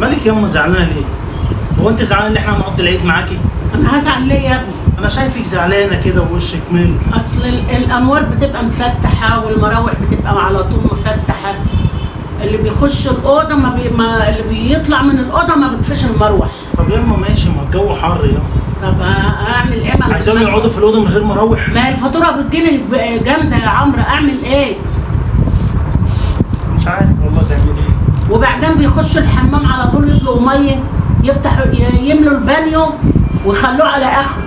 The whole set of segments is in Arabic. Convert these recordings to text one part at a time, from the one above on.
مالك يا ام زعلانه ليه؟ هو انت زعلانه ان احنا هنقضي العيد معاكي؟ انا هزعل ليه يا ابني؟ انا شايفك زعلانه كده ووشك مال. اصل الانوار بتبقى مفتحه والمراوح بتبقى على طول مفتحه. اللي بيخش الاوضه اللي بيطلع من الاوضه ما بيطفيش المروح. طب ياما ماشي، ما الجو حر ياما. طب اعمل ايه؟ ما عايزين يقعدوا في الاوضه من غير مراوح؟ ما هي الفاتوره بتجيلي جامده يا عمرو، اعمل ايه؟ مش عارف والله تعمل ايه. وبعدين بيخشوا الحمام على طول يطلقوا ميه، يفتحوا يملوا البانيو ويخلوه على اخره.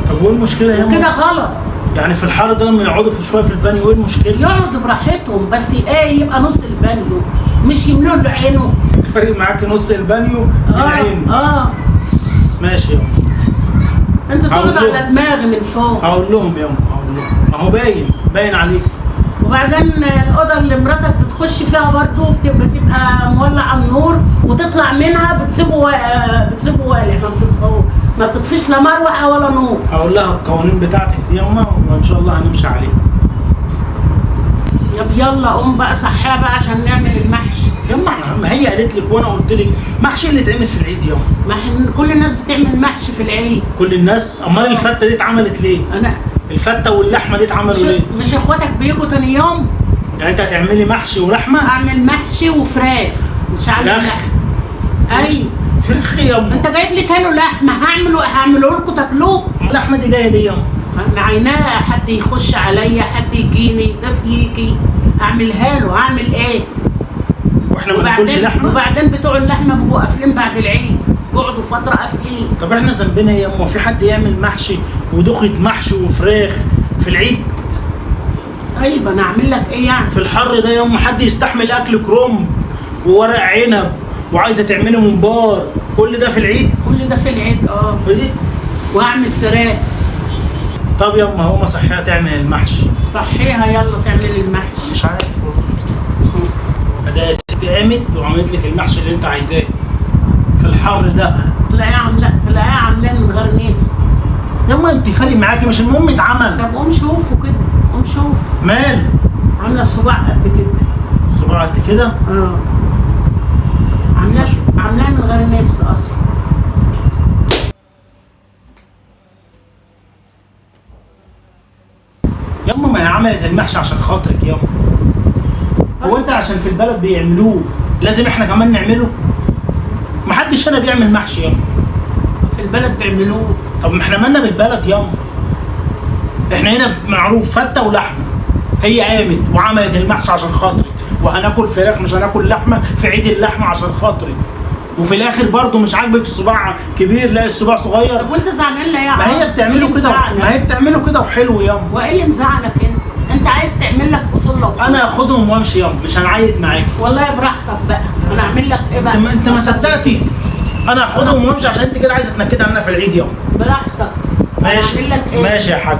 طب وايه المشكله ياما؟ كده غلط. يعني في الحر ده لما يقعدوا في شويه في البانيو ايه المشكله؟ يقعدوا براحتهم، بس ايه، يبقى نص البانيو مش يملوا له عينه. تفرق معاكي نص البانيو من عينه؟ ماشي ياما. انت تقعد على دماغي من فوق. هقول لهم ياما، هقول لهم، اهو باين عليك. وبعدين الاوضه اللي مراتك بتخش فيها برضه بتبقى مولعه النور، وتطلع منها بتسيبه والع، ما بتطفيش لا مروحه ولا نور. هقول لها القوانين بتاعتك دي ياما وان شاء الله هنمشي عليها. يلا قوم بقى صحيها بقى عشان نعمل المحشي. ياما ما هي قالت لك وانا قلت لك محشي اللي اتعمل في العيد ياما. ما كل الناس بتعمل محشي في العيد. كل الناس؟ امال الفته دي اتعملت ليه؟ الفته واللحمه دي اتعملوا ليه؟ مش اخواتك بيجوا تاني يوم؟ يعني انت هتعملي محشي ولحمه؟ اعمل محشي وفراخ، مش هعمل لحمه. ايوه فراخ ياما. انت جايب لي كيلو لحمه، هعمله لكم تاكلوه. اللحمه دي جايه ليه ياما؟ انا عيناها حد يخش عليا، حد يجيني ضيف يجي اعملها له، هعمل ايه؟ واحنا ما بناكلش لحمه؟ وبعدين بتوع اللحمه بيبقوا قافلين بعد العيد، بيقعدوا فتره قافلين. طب احنا ذنبنا ايه ياما؟ في حد يعمل محشي ودخة محشي وفراخ في العيد؟ طيب انا اعمل لك ايه يعني؟ في الحر ده ياما حد يستحمل اكل كرنب وورق عنب وعايزه تعملي ممبار؟ كل ده في العيد؟ كل ده في العيد دي؟ واعمل فراخ. طب ياما هو صحيها تعمل المحشي. صحيها يلا تعمل المحشي. مش عارف والله. ده يا ستي قامت وعملت لك المحشي اللي انت عايزاه في الحر ده. تلاقيها عاملاه من غير نفس. ياما انت فارق معاكي، مش المهم اتعمل. طب قوم شوفه كده، قوم شوف. مال؟ عامله الصباع قد كده. صباع قد كده؟ عاملاه من غير نفس اصلا. ياما ما هي عملت المحشي عشان خاطرك ياما. هو انت عشان في البلد بيعملوه لازم احنا كمان نعمله؟ محدش هنا بيعمل محشي ياما. في البلد بيعملوه. طب ما احنا مالنا بالبلد ياما؟ احنا هنا معروف فته ولحمه. هي قامت وعملت المحشي عشان خاطرك، وهناكل فراخ مش هناكل لحمه في عيد اللحمه عشان خاطري، وفي الاخر برضه مش عاجبك الصباع كبير لا الصباع صغير. طب وانت زعلان ليه يا عم؟ ما هي بتعمله كده، ما هي بتعمله كده وحلو ياما. وايه اللي مزعلك انت عايز تعمل لك اصول لو انا اخدهم وامشي ياما، مش هنعيد معاك. والله براحتك بقى، انا اعمل لك ايه بقى؟ انت ما صدقتي. انا اخدهم وامشي عشان انت كده عايزه تنكدي علينا في العيد ياما. براحتك. ماشي اعمل لك ايه؟ ماشي يا حاج.